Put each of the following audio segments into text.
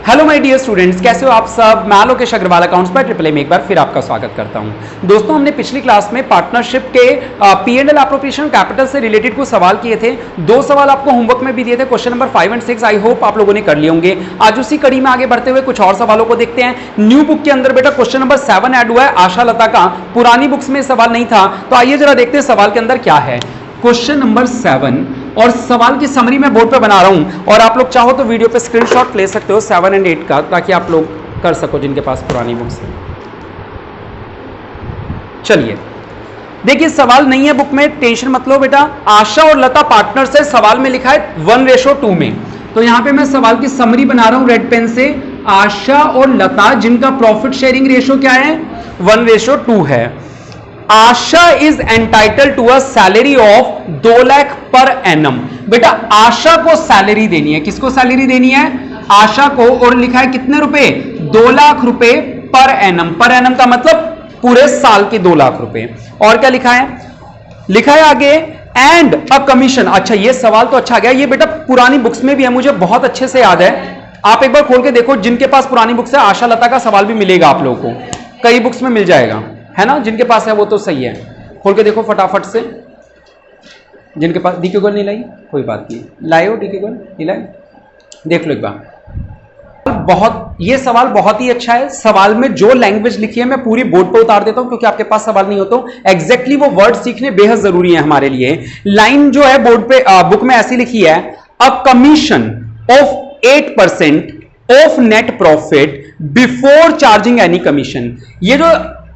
Hello my dear students, कैसे हो आप सब। मैं Lokesh Agarwal accounts by triple A में एक बार फिर आपका स्वागत करता हूं। दोस्तों, हमने पिछली क्लास में पार्टनरशिप के P&L एप्रोप्रिएशन कैपिटल से रिलेटेड कुछ सवाल किए थे। दो सवाल आपको होमवर्क में भी दिए थे, क्वेश्चन नंबर 5 और 6। आई होप आप लोगों ने कर लिए होंगे। आज उसी कड़ी में आगे बढ़ते हुए कुछ और सवालों को देखते हैं। न्यू बुक के अंदर बेटा क्वेश्चन नंबर 7 ऐड हुआ है, आशा लता का। पुरानी बुक्स में सवाल नहीं था, तो आइए जरा देखते हैं सवाल के अंदर क्या है। क्वेश्चन नंबर 7 और सवाल की समरी मैं बोर्ड पे बना रहा हूं, और आप लोग चाहो तो वीडियो पे स्क्रीनशॉट ले सकते हो 7 और 8 का, ताकि आप लोग कर सको जिनके पास पुरानी बुक्स है। चलिए देखिए, सवाल नहीं है बुक में, टेंशन मत लो बेटा। आशा और लता पार्टनर से, सवाल में लिखा है 1:2 में। तो यहां पे मैं सवाल की समरी बना रहा हूं रेड पेन से। आशा और लता जिनका प्रॉफिट शेयरिंग रेशो क्या है, 1:2 है। Asha is entitle to a salary of 2 lakh per annum. बेटा आशा को सैलरी देनी है, किसको सैलरी देनी है, आशा को। और लिखा है कितने रुपए, 2 लाख रुपए पर एनम। पर एनम का मतलब पूरे साल के 2 लाख रुपए। और क्या लिखा है, लिखा है आगे एंड अ कमीशन। अच्छा, ये सवाल तो अच्छा गया, ये बेटा पुरानी बुक्स में भी है, मुझे बहुत अच्छे से याद है। आप एक बार खोल के देखो, जिनके पास पुरानी बुक्स है, आशा लता का सवाल भी मिलेगा आप लोगों को, कई बुक्स में मिल जाएगा, है ना। जिनके पास है वो तो सही है, खोल के देखो फटाफट से। जिनके पास डी के गोल नहीं लाई, कोई बात नहीं, लाए डी के गोल नहीं लाए, देख लो एक बार। बहुत, ये सवाल बहुत ही अच्छा है। सवाल में जो लैंग्वेज लिखी है मैं पूरी बोर्ड पर उतार देता हूं, क्योंकि आपके पास सवाल नहीं हो तो एग्जैक्टली वो वर्ड सीखने बेहद जरूरी है हमारे लिए। लाइन जो है बोर्ड पे बुक में ऐसी लिखी है, अ commission of 8% of net profit before charging any commission. ये जो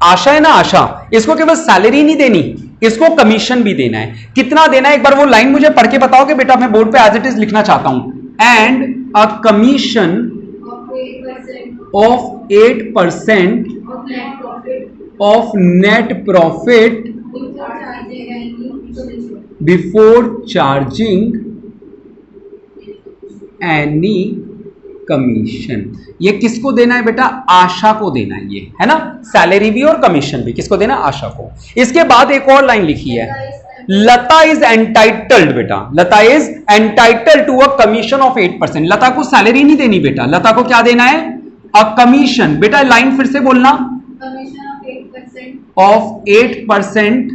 आशा है ना, आशा, इसको केवल सैलरी नहीं देनी, इसको कमीशन भी देना है। कितना देना है, एक बार वो लाइन मुझे पढ़ के बताओगे बेटा, मैं बोर्ड पे एज इट इज लिखना चाहता हूं। And a commission of 8% of net profit before charging any commission. ये किसको देना है बेटा, आशा को देना है, ये है ना। सैलरी भी और कमीशन भी किसको देना है, आशा को। इसके बाद एक और लाइन लिखी है, लता इज एंटाइटल्ड। बेटा Lata is entitled to a commission of 8%। Lata को सैलरी नहीं देनी बेटा, लता को क्या देना है, अ कमीशन। बेटा लाइन फिर से बोलना, of 8%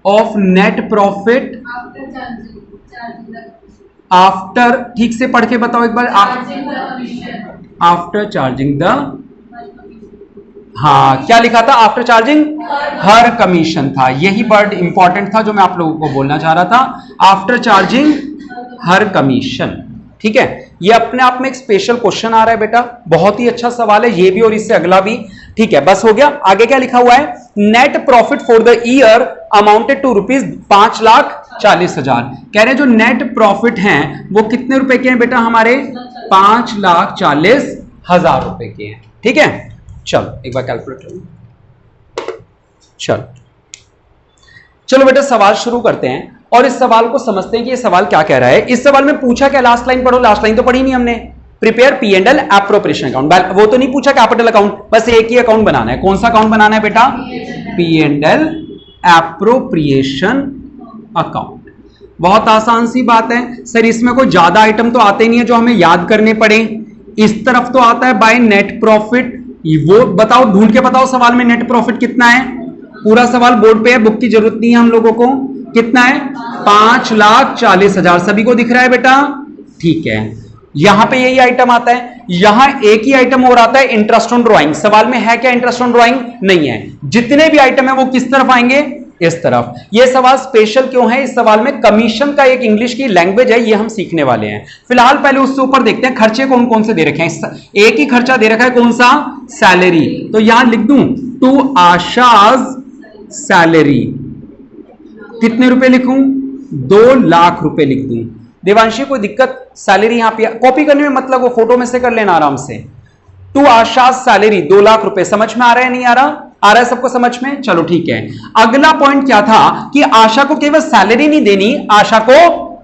of net profit after, ठीक से पढ़ के बताओ एक बार, आफ्टर चार्जिंग द, हाँ क्या लिखा था, आफ्टर चार्जिंग हर कमीशन था। यही वर्ड इंपॉर्टेंट था जो मैं आप लोगों को बोलना चाह रहा था, आफ्टर चार्जिंग हर कमीशन। ठीक है, ये अपने आप में एक स्पेशल क्वेश्चन आ रहा है बेटा, बहुत ही अच्छा सवाल है ये भी और इससे अगला भी। ठीक है, बस हो गया। आगे क्या लिखा हुआ है, net profit for the year amounted to ₹5,40,000। कह रहे हैं जो नेट प्रॉफिट हैं वो कितने रुपए के हैं बेटा, हमारे 5,40,000 रुपए के हैं। ठीक है, चलो एक बार कैलकुलेट चलो बेटा सवाल शुरू करते हैं और इस सवाल को समझते हैं कि ये सवाल क्या कह रहा है। इस सवाल में पूछा क्या, लास्ट लाइन पढ़ो, लास्ट लाइन तो पढ़ी नहीं हमने। प्रिपेयर P&L एप्रोप्रिएशन अकाउंट, वो तो नहीं पूछा कैपिटल अकाउंट, बस एक ही अकाउंट बनाना है। कौन सा अकाउंट बनाना है बेटा, P&L एप्रोप्रिएशन अकाउंट। बहुत आसान सी बात है सर, इसमें कोई ज्यादा आइटम तो आते नहीं है जो हमें याद करने पड़े। इस तरफ तो आता है बाय नेट प्रॉफिट, वो बताओ, ढूंढ के बताओ सवाल में नेट प्रॉफिट कितना है। पूरा सवाल बोर्ड पे है, बुक की जरूरत नहीं है हम लोगों को। कितना है, 5,40,000। सभी को दिख रहा है बेटा, ठीक है। यहां पे यही आइटम आता है, यहां एक ही आइटम और आता है, इंटरेस्ट ऑन ड्राइंग। सवाल में है क्या इंटरेस्ट ऑन ड्राइंग, नहीं है। जितने भी आइटम है वो किस तरफ आएंगे, इस तरफ। ये सवाल स्पेशल क्यों है, इस सवाल में कमीशन का एक इंग्लिश की लैंग्वेज है, ये हम सीखने वाले हैं। फिलहाल पहले उससे ऊपर देखते हैं खर्चे कौन कौन से दे रखे हैं। एक ही खर्चा दे रखा है, कौन सा, सैलरी। तो यहां लिख दूं टू आशाज सैलरी, कितने रुपए लिखूं, 2 लाख रुपए लिख दूं। देवांशी कोई दिक्कत, सैलरी यहां पे कॉपी करने में मतलब वो फोटो में से कर लेना आराम से। टू आशा सैलरी 2 लाख रुपए, समझ में आ रहा है, नहीं आ रहा, आ रहा है सबको समझ में, चलो ठीक है। अगला पॉइंट क्या था कि आशा को केवल सैलरी नहीं देनी, आशा को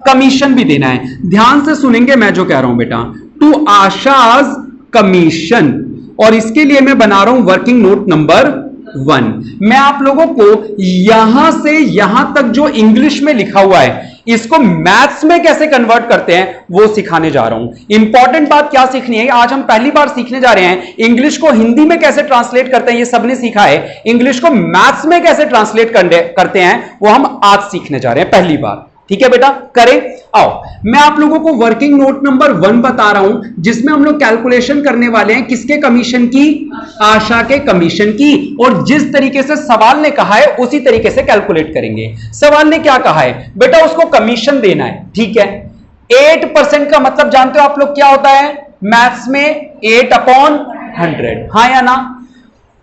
कमीशन भी देना है। ध्यान से सुनेंगे मैं जो कह रहा हूं बेटा, टू आशाज कमीशन। और इसके लिए मैं बना रहा हूं वर्किंग नोट नंबर 1। मैं आप लोगों को यहां से यहां तक जो इंग्लिश में लिखा हुआ है इसको मैथ्स में कैसे कन्वर्ट करते हैं वो सिखाने जा रहा हूं। इंपॉर्टेंट बात क्या सीखनी है, आज हम पहली बार सीखने जा रहे हैं इंग्लिश को हिंदी में कैसे ट्रांसलेट करते हैं, ये सबने सीखा है। इंग्लिश को मैथ्स में कैसे ट्रांसलेट करते हैं वो हम आज सीखने जा रहे हैं पहली बार। ठीक है बेटा, करें। आओ मैं आप लोगों को वर्किंग नोट नंबर 1 बता रहा हूं जिसमें हम लोग कैलकुलेशन करने वाले हैं किसके कमीशन की, आशा के कमीशन की। और जिस तरीके से सवाल ने कहा है उसी तरीके से कैलकुलेट करेंगे। सवाल ने क्या कहा है बेटा, उसको कमीशन देना है। ठीक है, 8% का मतलब जानते हो आप लोग क्या होता है मैथ्स में, 8/100। हाँ या ना।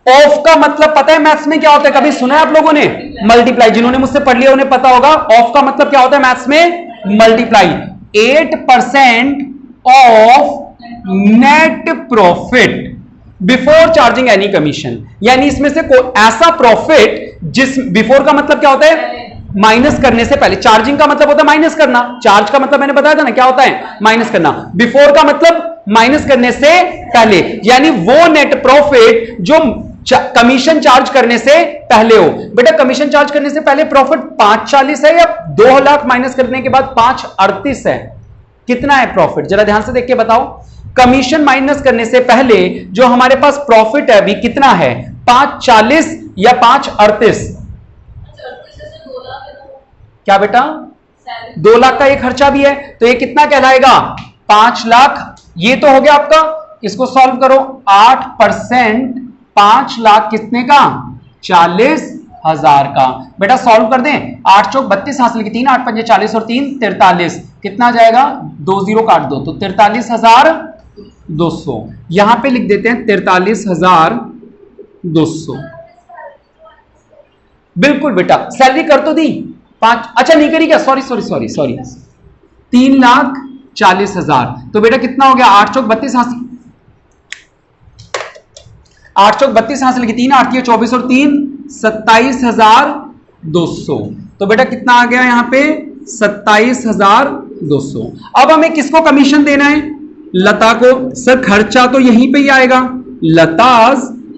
ऑफ का मतलब पता है मैथ्स में क्या होता है, कभी सुना है आप लोगों ने, मल्टीप्लाई। जिन्होंने मुझसे पढ़ लिया उन्हें पता होगा ऑफ का मतलब क्या होता है मैथ्स में, multiply. 8% of net profit before charging any commission, यानी इसमें से ऐसा प्रॉफिट जिस, बिफोर का मतलब क्या होता है माइनस करने से पहले, चार्जिंग का मतलब होता है माइनस करना, चार्ज का मतलब मैंने बताया था ना क्या होता है माइनस करना, बिफोर का मतलब माइनस करने से पहले, यानी वो नेट प्रॉफिट जो कमीशन चार्ज करने से पहले हो। बेटा कमीशन चार्ज करने से पहले प्रॉफिट 540 है या 2 लाख माइनस करने के बाद 538 है, कितना है प्रॉफिट जरा ध्यान से देख के बताओ। कमीशन माइनस करने से पहले जो हमारे पास प्रॉफिट है अभी कितना है, 540 या 538? क्या बेटा 2 लाख का ये खर्चा भी है तो ये कितना कहलाएगा 5 लाख। ये तो हो गया आपका, इसको सॉल्व करो। 8% 5 लाख कितने का, 40,000 का। बेटा सॉल्व कर दें, 8 चौक 32 हासिल की 3, 8 पंजे 40 और 3 43, कितना जाएगा 2 जीरो काट दो तो 43,200। यहां पे लिख देते हैं 43,200। बिल्कुल बेटा, सैलरी कर तो दी 5, अच्छा नहीं करी क्या, सॉरी 3,40,000। तो बेटा कितना हो गया, 8 चौक 32 हासिल, 8 चौक 32 हासिल की 3, 8 की 24 और 3 27,200। तो बेटा कितना आ गया यहां पे 27,200। अब हमें किसको कमीशन देना है, लता को। सर खर्चा तो यहीं पे ही आएगा, लताज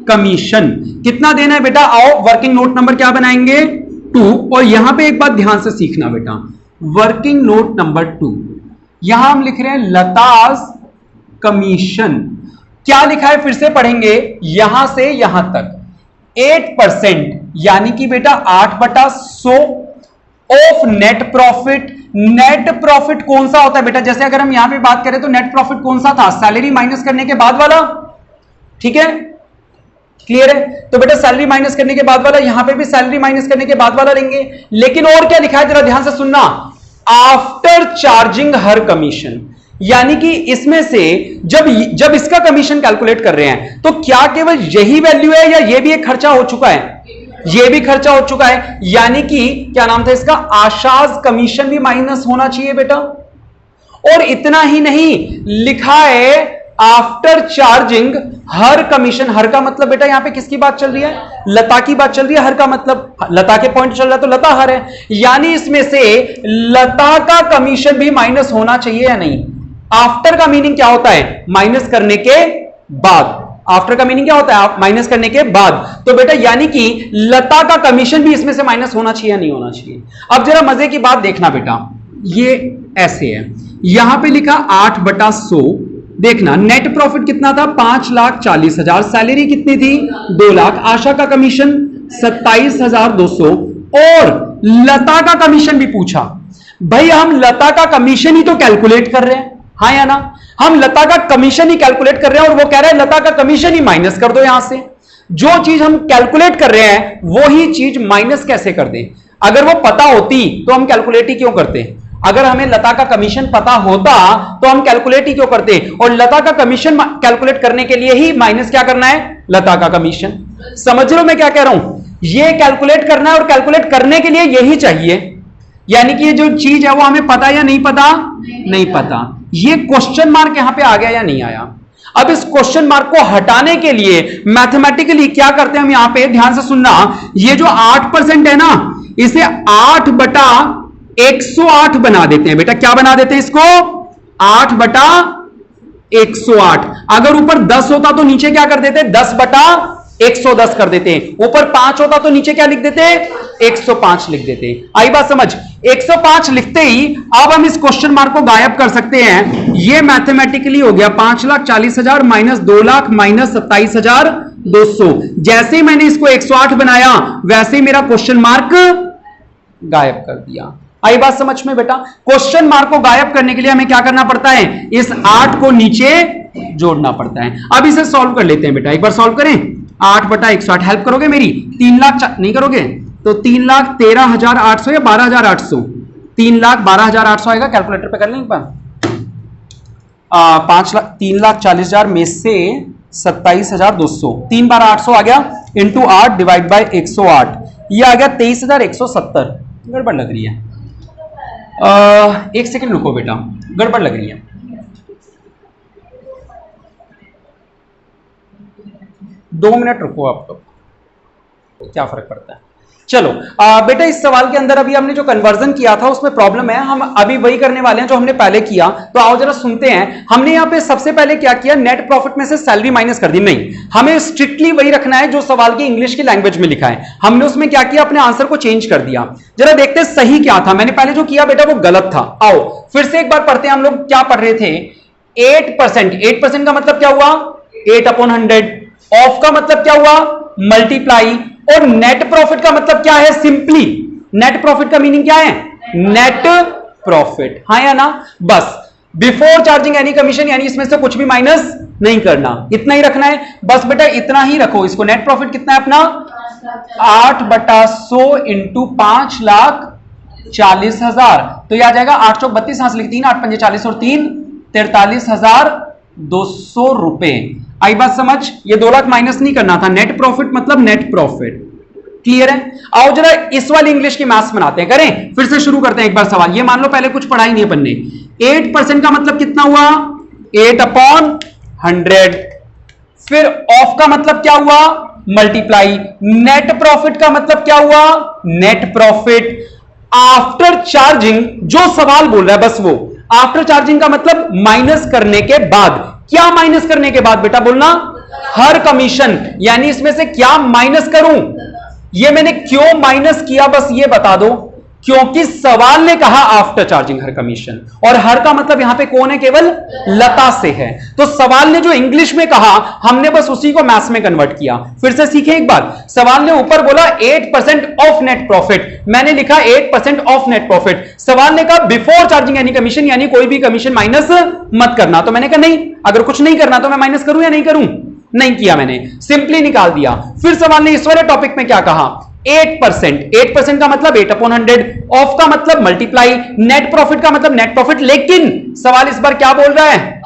कमीशन कितना देना है बेटा। आओ वर्किंग नोट नंबर क्या बनाएंगे 2। और यहां पे एक बात ध्यान से सीखना बेटा, वर्किंग नोट नंबर 2 यहां हम लिख रहे हैं लताज कमीशन। क्या लिखा है फिर से पढ़ेंगे, यहां से यहां तक 8% यानी कि बेटा 8/100 of net profit. Net profit कौन सा होता है बेटा, जैसे अगर हम यहां पे बात करें तो नेट प्रॉफिट कौन सा था, सैलरी माइनस करने के बाद वाला। ठीक है, क्लियर है। तो बेटा सैलरी माइनस करने के बाद वाला, यहां पे भी सैलरी माइनस करने के बाद वाला लेंगे। लेकिन और क्या लिखा है जरा ध्यान से सुनना, आफ्टर चार्जिंग हर कमीशन, यानी कि इसमें से जब इसका कमीशन कैलकुलेट कर रहे हैं तो क्या केवल यही वैल्यू है या ये भी एक खर्चा हो चुका है, ये भी खर्चा हो चुका है, यानी कि क्या नाम था इसका, आशाज कमीशन भी माइनस होना चाहिए बेटा। और इतना ही नहीं लिखा है आफ्टर चार्जिंग हर कमीशन। हर का मतलब बेटा यहां पे किसकी बात चल रही है, लता की बात चल रही है। हर का मतलब लता के पॉइंट चल रहा है तो लता हर है, यानी इसमें से लता का कमीशन भी माइनस होना चाहिए या नहीं। आफ्टर का मीनिंग क्या होता है, माइनस करने के बाद। आफ्टर का मीनिंग क्या होता है, माइनस करने के बाद। तो बेटा यानी कि लता का कमीशन भी इसमें से माइनस होना चाहिए या नहीं होना चाहिए। अब जरा मजे की बात देखना बेटा, ये ऐसे है, यहां पे लिखा 8/100। देखना नेट प्रॉफिट कितना था 5,40,000, सैलरी कितनी थी 2 लाख, आशा का कमीशन 27,200 और लता का कमीशन भी पूछा। भाई हम लता का कमीशन ही तो कैलकुलेट कर रहे हैं, हाँ या ना। हम लता का कमीशन ही कैलकुलेट कर रहे हैं और वो कह रहा है लता का कमीशन ही माइनस कर दो। यहां से जो चीज हम कैलकुलेट कर रहे हैं वो ही चीज माइनस कैसे कर दें। अगर वो पता होती तो हम कैलकुलेट ही क्यों करते, अगर हमें लता का कमीशन पता होता तो हम कैलकुलेट ही क्यों करते। और लता का कमीशन कैलकुलेट करने के लिए ही माइनस क्या करना है, लता का कमीशन। समझ लो मैं क्या कह रहा हूं, ये कैलकुलेट करना है और कैलकुलेट करने के लिए यही चाहिए, यानी कि ये जो चीज है वो हमें पता या नहीं पता, नहीं पता। ये क्वेश्चन मार्क यहां पे आ गया या नहीं आया। अब इस क्वेश्चन मार्क को हटाने के लिए मैथमेटिकली क्या करते हैं हम, यहां पे ध्यान से सुनना, ये जो 8% है ना इसे 8/108 बना देते हैं बेटा। क्या बना देते हैं इसको, 8/108। अगर ऊपर 10 होता तो नीचे क्या कर देते, 10/100 110 कर देते हैं। ऊपर 5 होता तो नीचे क्या लिख देते हैं? 105 लिख देते हैं। आई बात समझ? 105 लिखते ही अब हम इस क्वेश्चन मार्क को गायब कर सकते हैं। ये मैथमेटिकली हो गया 5,40,000 माइनस 2 लाख माइनस 27,200। जैसे ही मैंने इसको 108 बनाया वैसे ही मेरा क्वेश्चन मार्क गायब कर दिया। आई बात समझ में बेटा? क्वेश्चन मार्क को गायब करने के लिए हमें क्या करना पड़ता है? इस 8 को नीचे जोड़ना पड़ता है। अब इसे सॉल्व कर लेते हैं बेटा, एक बार सॉल्व करें। 8/108 हेल्प करोगे मेरी? 3 लाख नहीं करोगे तो 3,13,800 या 12,800? 3,12,800 आएगा। कैलकुलेटर पे कर लें एक बार। 3,40,000 में से 27,200, 3 बार 800 आ गया इंटू 8 डिवाइड बाई 108, ये आ गया 23,170। गड़बड़ लग रही है। एक सेकंड रुको बेटा, गड़बड़ लग रही है। दो मिनट रुको आप लोग, तो क्या फर्क पड़ता है। चलो बेटा, इस सवाल के अंदर अभी हमने जो कन्वर्जन किया था उसमें प्रॉब्लम है। हम अभी वही करने वाले हैं जो हमने पहले किया। तो आओ जरा सुनते हैं। हमने यहां पे सबसे पहले क्या किया? नेट प्रॉफिट में से सैलरी माइनस कर दी। नहीं, हमें स्ट्रिक्टली वही रखना है जो सवाल की इंग्लिश की लैंग्वेज में लिखा है। हमने उसमें क्या किया? अपने आंसर को चेंज कर दिया। जरा देखते हैं सही क्या था। मैंने पहले जो किया बेटा वो गलत था। आओ फिर से एक बार पढ़ते हैं। हम लोग क्या पढ़ रहे थे? 8%। 8% का मतलब क्या हुआ? 8/100। ऑफ का मतलब क्या हुआ? मल्टीप्लाई। और नेट प्रॉफिट का मतलब क्या है? सिंपली नेट प्रॉफिट का मीनिंग क्या है? Net profit. हाँ या ना? बस बिफोर चार्जिंग एनी कमीशन, यानी इसमें से कुछ भी माइनस नहीं करना, इतना ही रखना है। बस बेटा इतना ही रखो इसको। नेट प्रॉफिट कितना है अपना? 8/100 इंटू 5,40,000। तो यह आ जाएगा 8 चौक 32, 5 लिख 3, 8 पंजे 40 और 3 43,200 रुपए। आई बात समझ? ये 2 लाख माइनस नहीं करना था। नेट प्रॉफिट मतलब नेट प्रॉफिट। क्लियर है? आओ जरा इस वाली इंग्लिश की मैथ्स बनाते हैं। करें? फिर से शुरू करते हैं एक बार सवाल। ये मान लो पहले कुछ पढ़ा ही नहीं अपन ने। 8% का मतलब कितना हुआ? 8/100। फिर ऑफ का मतलब क्या हुआ? मल्टीप्लाई। नेट प्रॉफिट का मतलब क्या हुआ? Net profit after charging. जो सवाल बोल रहा है बस वो आफ्टर चार्जिंग का मतलब माइनस करने के बाद। क्या माइनस करने के बाद बेटा? बोलना हर कमीशन। यानी इसमें से क्या माइनस करूं? ये मैंने क्यों माइनस किया बस ये बता दो। क्योंकि सवाल ने कहा आफ्टर चार्जिंग हर कमीशन, और हर का मतलब यहां पे कौन है? केवल लता से है। तो सवाल ने जो इंग्लिश में कहा हमने बस उसी को मैथ्स में कन्वर्ट किया। फिर से सीखें एक बार। सवाल ने ऊपर बोला 8% ऑफ नेट प्रॉफिट, मैंने लिखा 8% ऑफ नेट प्रॉफिट। सवाल ने कहा बिफोर चार्जिंग एनी कमीशन, यानी कोई भी कमीशन माइनस मत करना। तो मैंने कहा नहीं, अगर कुछ नहीं करना तो मैं माइनस करूं या नहीं करूं? नहीं किया, मैंने सिंपली निकाल दिया। फिर सवाल ने इस वाले टॉपिक में क्या कहा? 8%। 8% का मतलब 8/100, ऑफ का मतलब मल्टीप्लाई, नेट प्रॉफिट का मतलब नेट प्रॉफिट। लेकिन सवाल इस बार क्या बोल रहा है?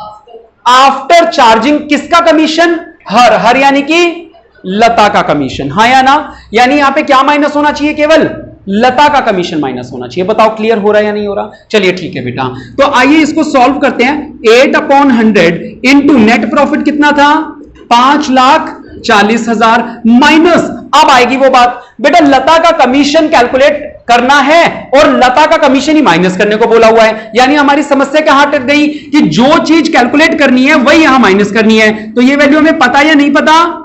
आफ्टर चार्जिंग किसका कमीशन? हर। हर यानी कि लता का कमीशन। हाँ या ना? यानी यहां पे क्या माइनस होना चाहिए? केवल लता का कमीशन माइनस होना चाहिए। बताओ क्लियर हो रहा है या नहीं हो रहा? चलिए ठीक है बेटा, तो आइए इसको सॉल्व करते हैं। 8/100 इंटू नेट प्रॉफिट कितना था? 5,40,000 माइनस, अब आएगी वो बात बेटा, लता का कमीशन कैलकुलेट करना है और लता का कमीशन ही माइनस करने को बोला हुआ है। यानी हमारी समस्या कहां अटक गई कि जो चीज कैलकुलेट करनी है वही यहां माइनस करनी है। तो ये वैल्यू हमें पता या नहीं पता?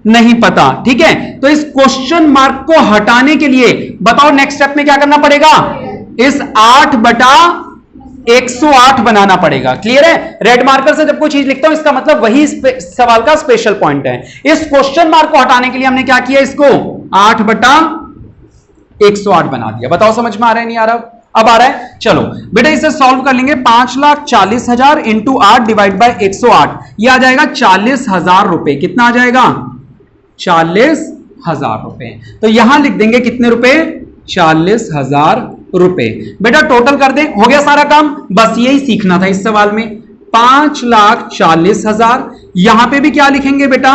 नहीं पता। ठीक है, तो इस क्वेश्चन मार्क को हटाने के लिए बताओ नेक्स्ट स्टेप में क्या करना पड़ेगा? इस 8/108 बनाना पड़ेगा। क्लियर है? रेड मार्कर से जब कोई चीज लिखता हूं इसका मतलब वही सवाल का स्पेशल पॉइंट है। इस क्वेश्चन मार्क को हटाने के लिए हमने क्या किया? इसको 8/108 बना दिया। बताओ समझ में आ रहा है नहीं आ रहा? अब आ रहा है? चलो बेटा इसे सॉल्व कर लेंगे। 5,40,000 इंटू 8 डिवाइड बाई 108, यह आ जाएगा 40,000 रुपए। कितना आ जाएगा? 40,000 रुपए। तो यहां लिख देंगे कितने रुपए? 40,000 रुपए। बेटा टोटल कर दें, हो गया सारा काम। बस यही सीखना था इस सवाल में। 5,40,000, यहां पे भी क्या लिखेंगे बेटा?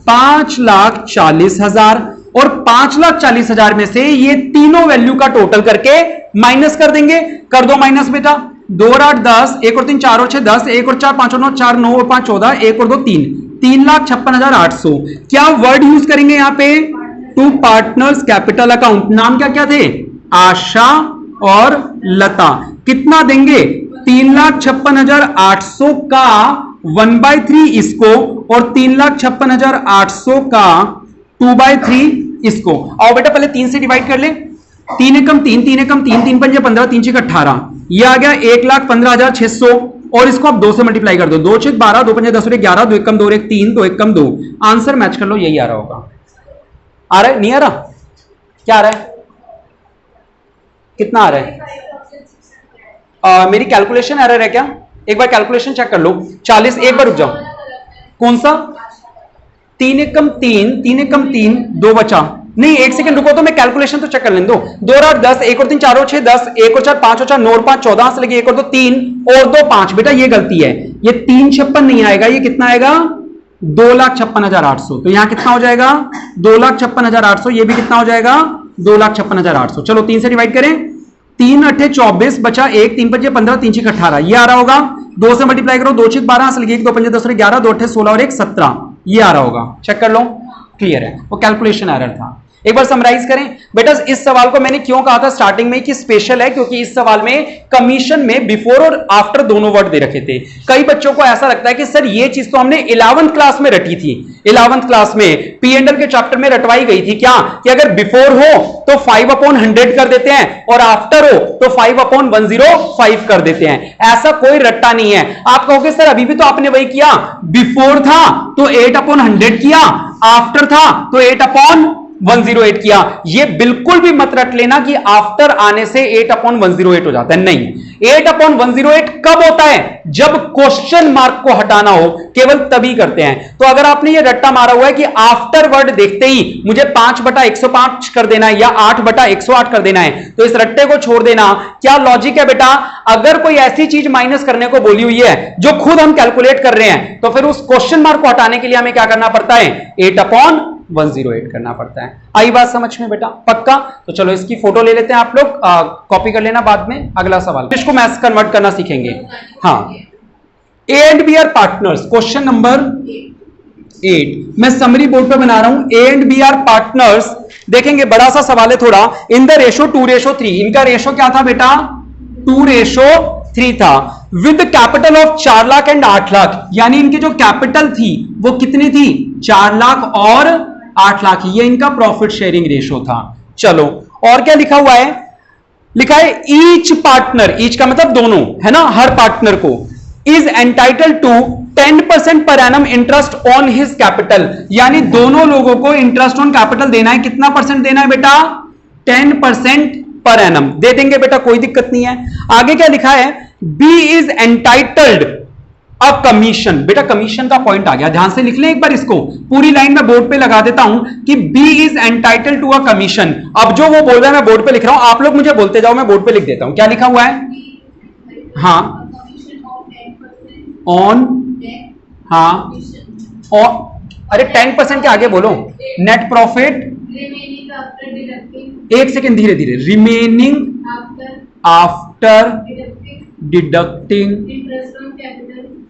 5,40,000, और 5,40,000 में से ये तीनों वैल्यू का टोटल करके माइनस कर देंगे। कर दो माइनस बेटा। 2 और 8 10, 1 और 3 4 और 6 10, 1 और 4 5 और 9 4, 9 और 5 14, 1 और 2 3, 3,56,800। क्या वर्ड यूज करेंगे यहां पे? Two partners capital account. नाम क्या क्या थे? आशा और लता। कितना देंगे? 3,56,800 का 1/3 इसको और 3,56,800 का 2/3 इसको। आओ बेटा पहले 3 से डिवाइड कर ले। 3 एकम 3, 3 एकम 3, 3 पंजे 15, 3 छह 18, ये आ गया 1,15,600 और इसको आप 2 से मल्टीप्लाई कर दो। 2 छह 12, 2 पंजे 10 और 11, 2 एकम 2 और 1 3, 2 एकम 2। आंसर मैच कर लो, यही आ रहा होगा। आ रहा है नहीं आ रहा? क्या आ रहा है? कितना आ रहा है? मेरी कैलकुलेशन एरर है क्या? एक बार कैलकुलेशन चेक कर लो। 40, एक बार रुक जाओ। कौन सा? 3 एकम 3, 3 एकम 3, 2 बचा। नहीं एक सेकंड रुको तो मैं कैलकुलेशन तो चेक कर लेने दो। 2 और 8 10, 1 और 3 4 और 6 10, 1 और 4 5 और 4 9 और 5 14 से लगे 1 और 2 3 और 2 5। बेटा ये गलती है, ये 356 नहीं आएगा, ये कितना आएगा? 2,56,800। तो यहां कितना हो जाएगा? 2,56,800। ये भी कितना हो जाएगा? 2,56,800। चलो 3 से डिवाइड करें। 3 8 24 बचा 1, 3 5 15, 3 6 18, ये आ रहा होगा। 2 से मल्टीप्लाई करो, 2 6 12 से लगे 1 2 5 10 और 11, 2 8 16 और 1 17, ये आ रहा होगा। चेक कर लो, क्लियर है, वो कैलकुलेशन एरर था। एक बार समराइज करें बेटा। इस सवाल को मैंने क्यों कहा था स्टार्टिंग में कि स्पेशल है, क्योंकि इस सवाल में कमीशन में बिफोर और आफ्टर दोनों वर्ड दे रखे थे। कई बच्चों को ऐसा लगता है कि सर ये चीज तो हमने 11th क्लास में रटी थी। 11th क्लास में P&L के चैप्टर में रटवाई गई थी क्या, कि अगर बिफोर हो तो 5/100 कर देते हैं और आफ्टर हो तो 5/105 कर देते हैं। ऐसा कोई रट्टा नहीं है। आप कहोगे सर अभी भी तो आपने वही किया, बिफोर था तो 8/100 किया, आफ्टर था तो 8/108 किया। ये बिल्कुल भी मत रट लेना कि आफ्टर आने से 8/108 हो जाता है। नहीं, 8/108 कब होता है? जब क्वेश्चन मार्क को हटाना हो, केवल तभी करते हैं। तो अगर आपने ये रट्टा मारा हुआ है कि आफ्टर वर्ड देखते ही मुझे 5/105 कर देना है या 8/108 कर देना है, तो इस रट्टे को छोड़ देना। क्या लॉजिक है बेटा? अगर कोई ऐसी चीज माइनस करने को बोली हुई है जो खुद हम कैलकुलेट कर रहे हैं, तो फिर उस क्वेश्चन मार्क को हटाने के लिए हमें क्या करना पड़ता है? 8/108 करना पड़ता है। आई बात समझ में बेटा? पक्का? तो चलो इसकी फोटो ले लेते हैं आप लोग, कॉपी कर लेना बाद में। अगला सवाल, इसको मैथ्स कन्वर्ट करना सीखेंगे। हाँ, A and B are partners, question number 8 मैं समरी बोर्ड पे बना रहा हूं। A and B are partners, देखेंगे बड़ा सा सवाल है थोड़ा। इन द रेशो 2:3, इनका रेशो क्या था बेटा? 2:3 था। With capital of 4 lakh and 8 lakh, यानी इनकी जो कैपिटल थी वो कितनी थी? 4 लाख और 8 लाख। ये इनका प्रॉफिट शेयरिंग रेशो था। चलो और क्या लिखा हुआ है? लिखा है ईच पार्टनर, ईच का मतलब दोनों, है ना, हर पार्टनर को, is entitle to 10% per annum interest on his capital, यानी दोनों लोगों को इंटरेस्ट ऑन कैपिटल देना है। कितना परसेंट देना है बेटा? 10% पर एनम दे देंगे बेटा, कोई दिक्कत नहीं है। आगे क्या लिखा है? B is entitled a commission. बेटा कमीशन का पॉइंट आ गया, ध्यान से लिख लें एक बार इसको। पूरी लाइन में बोर्ड पे लगा देता हूं कि B is entitled to a commission. अब जो वो बोल रहा है मैं बोर्ड पे लिख रहा हूं, आप लोग मुझे बोलते जाओ, मैं बोर्ड पे लिख देता हूं। क्या लिखा हुआ है? हाँ, ऑन, हाँ, और अरे 10% के आगे बोलो। नेट प्रॉफिट, एक सेकेंड धीरे धीरे, remaining after deducting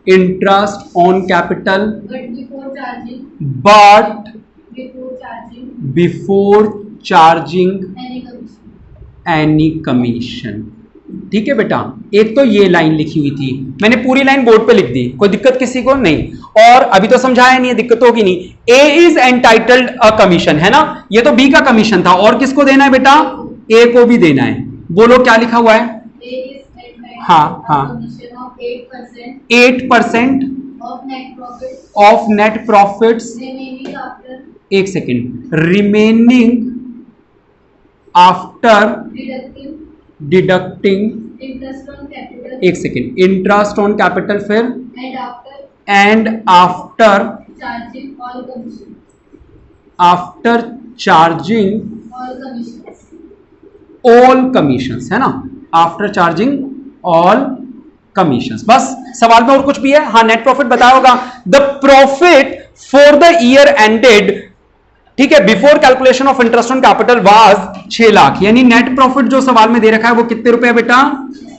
interest on capital but before charging any commission. ठीक है बेटा, एक तो ये लाइन लिखी हुई थी, मैंने पूरी लाइन बोर्ड पे लिख दी, कोई दिक्कत किसी को नहीं। और अभी तो समझाया नहीं है, दिक्कत होगी नहीं। ए इज एंटाइटल्ड अ कमीशन, है ना, ये तो बी का कमीशन था, और किसको देना है बेटा? ए को भी देना है। बोलो क्या लिखा हुआ है? हाँ हाँ, 8% ऑफ नेट प्रॉफिट्स, एक सेकेंड, रिमेनिंग आफ्टर डिडक्टिंग, एक सेकेंड, इंटरेस्ट ऑन कैपिटल, फिर and after charging all commissions, है ना, आफ्टर चार्जिंग ऑल कमीशंस। बस सवाल में और कुछ भी है? हाँ, नेट प्रॉफिट बताया होगा। The profit for the year ended, ठीक है, before calculation of interest on capital was 6 lakh, यानी नेट प्रॉफिट जो सवाल में दे रखा है वो कितने रुपए बेटा?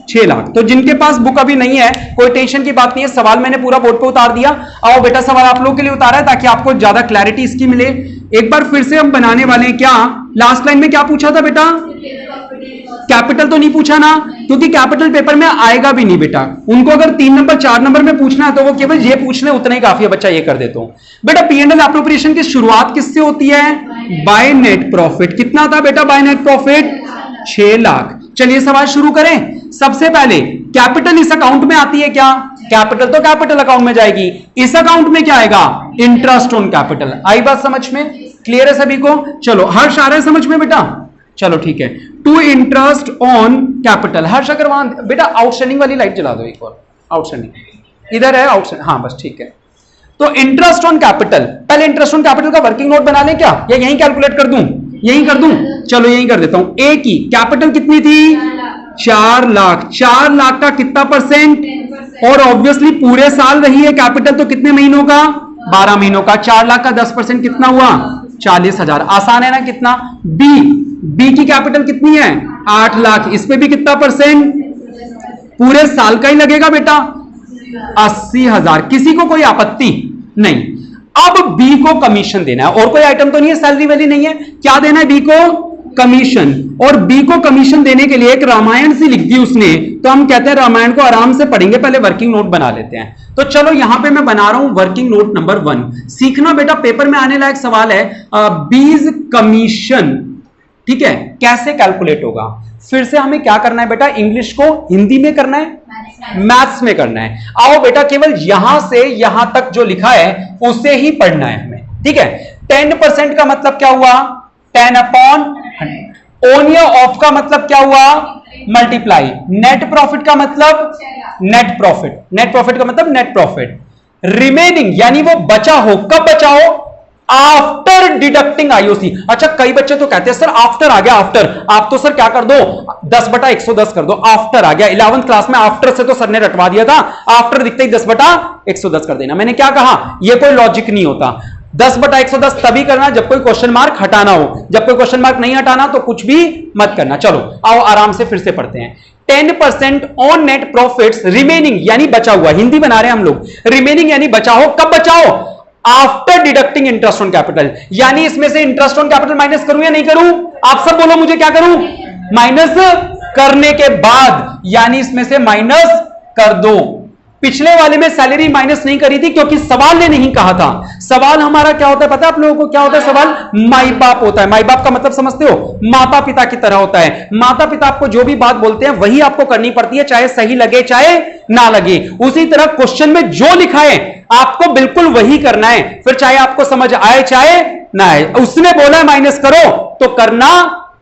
6 लाख। तो जिनके पास बुक अभी नहीं है कोई टेंशन की बात नहीं है, सवाल मैंने पूरा बोर्ड पे उतार दिया। आओ बेटा, सवाल आप लोगों के लिए उतारा है ताकि आपको ज्यादा क्लैरिटी इसकी मिले। एक बार फिर से हम बनाने वाले हैं। क्या लास्ट लाइन में क्या पूछा था बेटा? कैपिटल तो नहीं पूछा ना, क्योंकि कैपिटल पेपर में आएगा भी नहीं बेटा। उनको अगर 3 नंबर 4 नंबर में पूछना है तो वो केवल ये पूछ ले, उतना ही काफी है बच्चा, ये कर देता हूं बेटा। P&L एप्रोप्रिएशन की शुरुआत किससे होती है? By net profit. कितना था बेटा बाय नेट प्रॉफिट? 6 लाख। चलिए सवाल शुरू करें। सबसे पहले कैपिटल इस अकाउंट में आती है क्या? कैपिटल तो कैपिटल अकाउंट में जाएगी, इस अकाउंट में क्या आएगा? Interest on capital. आई बात समझ में? क्लियर है सभी को? चलो हर्ष आ रहा है समझ में बेटा? चलो ठीक है। To interest on capital. Harsh अगर वहां बेटा आउटस्टैंडिंग वाली लाइट जला दो एक और, आउटस्टैंडिंग इधर है, आउटस्टैंडिंग, हाँ बस ठीक है। तो इंटरेस्ट ऑन कैपिटल, पहले इंटरेस्ट ऑन कैपिटल का वर्किंग नोट बना लें क्या, या यहीं कैलकुलेट कर दूं? यहीं कर दूं? चलो यहीं कर देता हूं। ए की कैपिटल कितनी थी? 4 लाख। 4 लाख का कितना परसेंट? और ऑब्वियसली पूरे साल रही है कैपिटल, तो कितने महीनों का? 12 महीनों का। 4 लाख का 10% कितना हुआ? 40,000। आसान है ना कितना? बी की कैपिटल कितनी है? 8 लाख। इस पे भी कितना परसेंट? पूरे साल का ही लगेगा बेटा, 80,000। किसी को कोई आपत्ति नहीं। अब बी को कमीशन देना है, और कोई आइटम तो नहीं है, सैलरी वाली नहीं है। क्या देना है बी को? कमीशन। और बी को कमीशन देने के लिए एक रामायण सी लिख दी उसने, तो हम कहते हैं रामायण को आराम से पढ़ेंगे, पहले वर्किंग नोट बना लेते हैं। तो चलो यहां पे मैं बना रहा हूं वर्किंग नोट नंबर 1। सीखना बेटा, पेपर में आने लायक सवाल है। बीज कमीशन, ठीक है, कैसे कैलकुलेट होगा? फिर से हमें क्या करना है बेटा? इंग्लिश को हिंदी में करना है, मैथ्स में करना है। आओ बेटा, केवल यहां से यहां तक जो लिखा है उसे ही पढ़ना है हमें, ठीक है। 10% का मतलब क्या हुआ? 10/100। ऑन या ऑफ का मतलब क्या हुआ? मल्टीप्लाई। नेट प्रॉफिट का मतलब नेट प्रॉफिट, नेट प्रॉफिट का मतलब नेट प्रॉफिट। रिमेनिंग यानी वो बचा हो, कब बचा हो? After deducting IOC. अच्छा कई बच्चे तो कहते हैं सर आफ्टर आ गया, आफ्टर। आप तो सर क्या कर दो, 10/110 कर दो, आफ्टर आ गया। 11th क्लास में आफ्टर से तो सर ने रटवा दिया था, आफ्टर दिखते ही 10/110 कर देना। मैंने क्या कहा? यह कोई लॉजिक नहीं होता। 10/110 तभी करना जब कोई क्वेश्चन मार्क हटाना हो, जब कोई क्वेश्चन मार्क नहीं हटाना तो कुछ भी मत करना। चलो आओ आराम से फिर से पढ़ते हैं। 10% ऑन नेट प्रॉफिट्स रिमेनिंग यानी बचा हुआ, हिंदी बना रहे हैं हम लोग। रिमेनिंग यानी बचा हो, कब बचा हो? After deducting interest on capital. यानी इसमें से इंटरेस्ट ऑन कैपिटल माइनस करूं या नहीं करूं? आप सब बोलो मुझे, क्या करूं? माइनस करने के बाद, यानी इसमें से माइनस कर दो। पिछले वाले में सैलरी माइनस नहीं करी थी क्योंकि सवाल ने नहीं कहा था। सवाल हमारा क्या होता है पता है आप लोगों को? क्या होता है सवाल? माई बाप होता है। माई बाप का मतलब समझते हो? माता पिता की तरह होता है। माता पिता आपको जो भी बात बोलते हैं वही आपको करनी पड़ती है, चाहे सही लगे चाहे ना लगे। उसी तरह क्वेश्चन में जो लिखा है आपको बिल्कुल वही करना है, फिर चाहे आपको समझ आए चाहे ना आए। उसने बोला है माइनस करो तो करना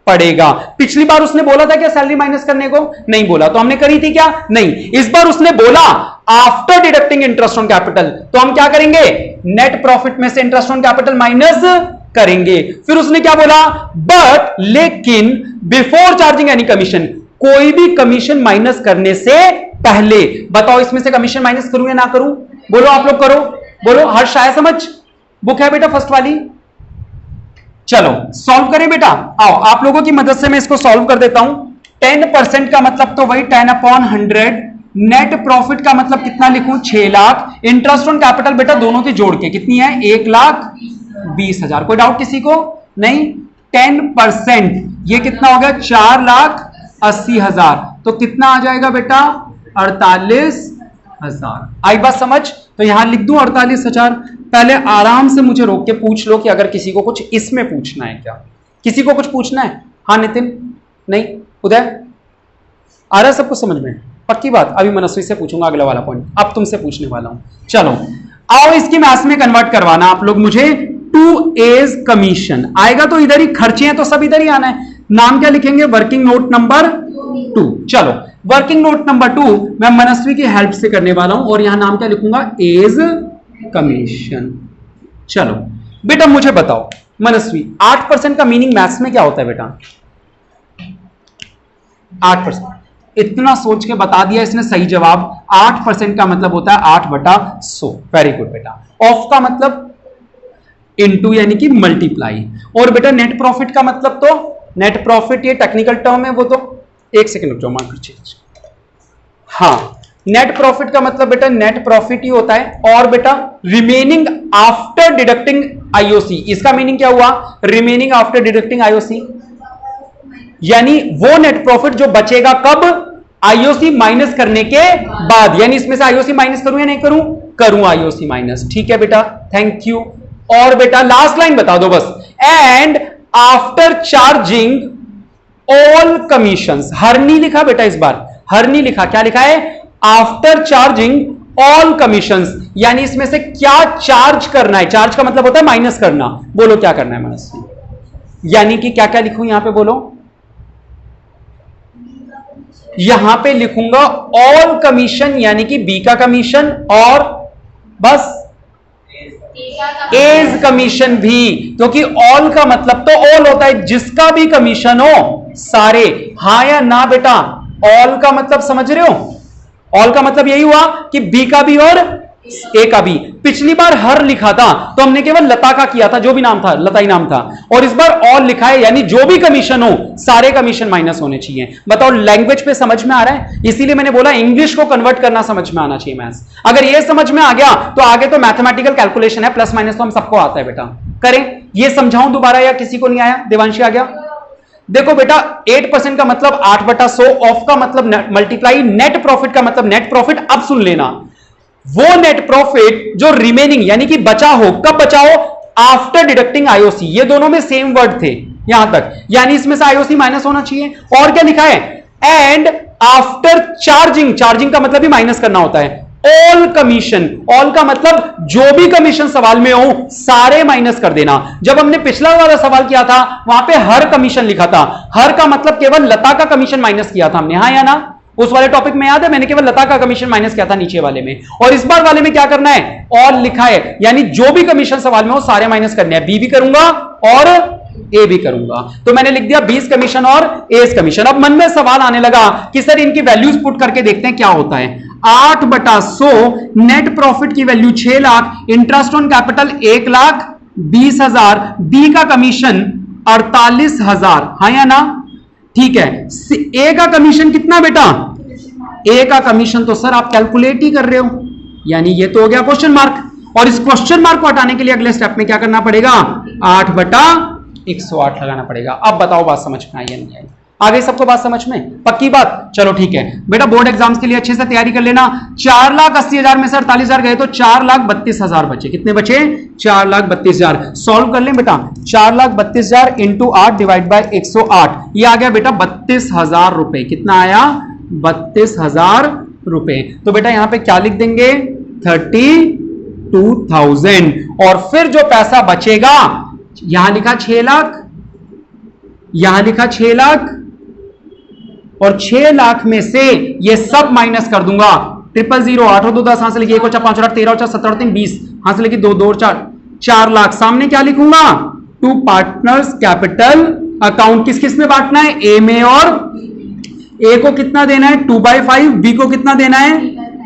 पड़ेगा। पिछली बार उसने बोला था क्या सैलरी माइनस करने को? नहीं बोला, तो हमने करी थी क्या? नहीं। इस बार उसने बोला after deducting interest on capital, तो हम क्या करेंगे? नेट प्रॉफिट में से इंटरेस्ट ऑन कैपिटल माइनस करेंगे। फिर उसने क्या बोला? बट लेकिन बिफोर चार्जिंग एनी कमीशन, कोई भी कमीशन माइनस करने से पहले। बताओ इसमें से कमीशन माइनस करूं या ना करूं? बोलो आप लोग, करो बोलो। हर्ष आया समझ? बुक है बेटा फर्स्ट वाली? चलो सॉल्व करें बेटा। आओ आप लोगों की मदद से मैं इसको सॉल्व कर देता हूं। 10% का मतलब तो वही 10/100। नेट प्रॉफिट का मतलब कितना लिखूं? 6 लाख। इंटरेस्ट ऑन कैपिटल बेटा दोनों की जोड़ के कितनी है? 1,20,000। कोई डाउट किसी को? नहीं। 10% ये कितना हो गया? 4,80,000। तो कितना आ जाएगा बेटा? 48,000। आई बात समझ? तो यहां लिख दूं 48,000। पहले आराम से मुझे रोक के पूछ लो कि अगर किसी को कुछ इसमें पूछना है क्या? किसी को कुछ पूछना है? हाँ नितिन? नहीं? उदय? आ रहा है सबको समझ में? पक्की बात। अभी मनस्वी से पूछूंगा अगला वाला पॉइंट, अब तुमसे पूछने वाला हूं। चलो आओ इसकी मैथ्स में कन्वर्ट करवाना आप लोग मुझे। 2A's कमीशन आएगा तो इधर ही, खर्चे हैं तो सब इधर ही आना है। नाम क्या लिखेंगे? Working note number 2। चलो वर्किंग नोट नंबर 2 मैं मनस्वी की हेल्प से करने वाला हूं, और यहां नाम क्या लिखूंगा? As commission. चलो बेटा मुझे बताओ मनस्वी, 8% का मीनिंग मैथ्स में क्या होता है बेटा? 8%। इतना सोच के बता दिया इसने सही जवाब। 8% का मतलब होता है 8/100। वेरी गुड बेटा। ऑफ का मतलब इनटू यानी कि मल्टीप्लाई। और बेटा नेट प्रॉफिट का मतलब, तो नेट प्रॉफिट ये टेक्निकल टर्म है, वो तो एक सेकंड रुक जाओ मार्क कर। हाँ नेट प्रॉफिट का मतलब बेटा नेट प्रॉफिट ही होता है। और बेटा रिमेनिंग आफ्टर डिडक्टिंग आईओसी, इसका मीनिंग क्या हुआ? Remaining after deducting IOC. यानी वो नेट प्रॉफिट जो बचेगा कब, आईओसी माइनस करने के बाद, यानी इसमें से आईओसी माइनस करूं या नहीं करूं, करूं आईओसी माइनस। ठीक है बेटा, थैंक यू। और बेटा लास्ट लाइन बता दो बस, and after charging all commissions, हर नहीं लिखा बेटा इस बार, हर नहीं लिखा, क्या लिखा है, आफ्टर चार्जिंग ऑल कमीशंस, यानी इसमें से क्या चार्ज करना है, चार्ज का मतलब होता है माइनस करना, बोलो क्या करना है मनस में, यानी कि क्या क्या लिखूं यहां पे बोलो, यहां पे लिखूंगा ऑल कमीशन यानी कि बी का कमीशन और बस एज कमीशन भी, क्योंकि ऑल का मतलब तो ऑल होता है, जिसका भी कमीशन हो सारे, हां या ना बेटा, ऑल का मतलब समझ रहे हो, ऑल का मतलब यही हुआ कि बी का भी और ए का भी। पिछली बार हर लिखा था तो हमने केवल लता का किया था, जो भी नाम था लता ही नाम था, और इस बार ऑल लिखा है, यानी जो भी कमीशन हो सारे कमीशन माइनस होने चाहिए। बताओ लैंग्वेज पे समझ में आ रहा है, इसीलिए मैंने बोला इंग्लिश को कन्वर्ट करना समझ में आना चाहिए मैथ्स। अगर ये समझ में आ गया तो आगे तो मैथमेटिकल कैलकुलेशन है, प्लस माइनस तो हम सबको आता है बेटा। करें, ये समझाऊं दोबारा या किसी को नहीं आया, देवांशी आ गया। देखो बेटा 8% का मतलब 8/100, ऑफ का मतलब मल्टीप्लाई, नेट प्रॉफिट का मतलब नेट प्रॉफिट। अब सुन लेना, वो नेट प्रॉफिट जो रिमेनिंग यानी कि बचा हो, कब बचा हो, आफ्टर डिडक्टिंग आईओसी, ये दोनों में सेम वर्ड थे यहां तक, यानी इसमें से आईओसी माइनस होना चाहिए। और क्या लिखा है, एंड आफ्टर चार्जिंग, चार्जिंग का मतलब भी माइनस करना होता है, ऑल कमीशन, ऑल का मतलब जो भी कमीशन सवाल में हो सारे माइनस कर देना। जब हमने पिछला वाला सवाल किया था वहां पे हर कमीशन लिखा था, हर का मतलब केवल लता का कमीशन माइनस किया था हमने, हाँ या ना, उस वाले टॉपिक में याद है, मैंने केवल लता का कमीशन माइनस किया था नीचे वाले में। और इस बार वाले में क्या करना है, ऑल लिखा है, यानी जो भी कमीशन सवाल में हो सारे माइनस करने हैं, बी भी करूंगा और ए भी करूंगा। तो मैंने लिख दिया 20 कमीशन और एस कमीशन। अब मन में सवाल आने लगा कि सर इनकी वैल्यूज पुट करके देखते हैं क्या होता है। 8/100, नेट प्रॉफिट की value 6 lakh, interest on capital 1,20,000, B का कमीशन 48,000, हाँ या ना, ठीक है। ए का कमीशन कितना बेटा, ए का कमीशन तो सर आप कैलकुलेट ही कर रहे हो, यानी ये तो हो गया क्वेश्चन मार्क, और इस क्वेश्चन मार्क को हटाने के लिए अगले स्टेप में क्या करना पड़ेगा, 8/108 लगाना पड़ेगा। अब बताओ बात समझ में आई या नहीं आई, आ गई सबको बात समझ में, पक्की बात। चलो ठीक है बेटा, बोर्ड एग्जाम्स के लिए अच्छे से तैयारी कर लेना। 4,80,000 में से 48,000 गए तो 4,32,000 बचे, कितने बचे, 4,32,000। सॉल्व कर लें बेटा, 4,32,000 इंटू 8 डिवाइड बाय 108, ये आ गया बेटा 32,000 रुपए। कितना आया, 32,000 रुपए। तो बेटा यहां पे क्या लिख देंगे, 32,000, और फिर जो पैसा बचेगा, यहां लिखा 6 लाख, यहां लिखा 6 लाख, और 6 लाख में से ये सब माइनस कर दूंगा, 000, 8 और 2 10, हां से लिखिए 1 और 4 5 और 8 13 और 4 17 और 3 20, हां से लिखिए 2 2 और 4 लाख। सामने क्या लिखूंगा, टू पार्टनर्स कैपिटल अकाउंट, किस किस में बांटना है, ए में, और ए को कितना देना है 2/5, बी को कितना देना है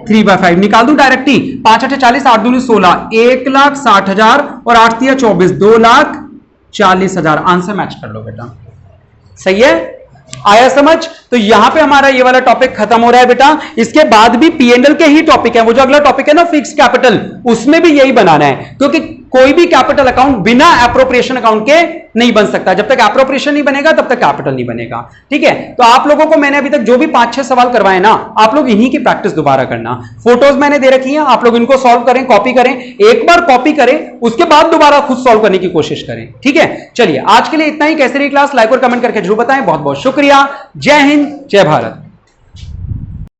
3/5। निकाल दूं डायरेक्ट ही, 5 8 40, 8 2 16, 1,60,000 और 8 3 24, 2,40,000। आंसर मैच कर लो बेटा, सही है, आया समझ। तो यहां पे हमारा ये वाला टॉपिक खत्म हो रहा है बेटा। इसके बाद भी पीएनएल के ही टॉपिक है, वो जो अगला टॉपिक है ना फिक्स कैपिटल, उसमें भी यही बनाना है, क्योंकि कोई भी कैपिटल अकाउंट बिना एप्रोप्रिएशन अकाउंट के नहीं बन सकता। जब तक एप्रोप्रिएशन नहीं बनेगा तब तक कैपिटल नहीं बनेगा, ठीक है। तो आप लोगों को मैंने अभी तक जो भी 5-6 सवाल करवाए ना, आप लोग इन्हीं की प्रैक्टिस दोबारा करना। फोटोज मैंने दे रखी हैं, आप लोग इनको सॉल्व करें, कॉपी करें, एक बार कॉपी करें, उसके बाद दोबारा खुद सॉल्व करने की कोशिश करें, ठीक है। चलिए आज के लिए इतना ही। कैसे रही क्लास, लाइक और कमेंट करके जरूर बताएं। बहुत बहुत शुक्रिया। जय हिंद, जय भारत।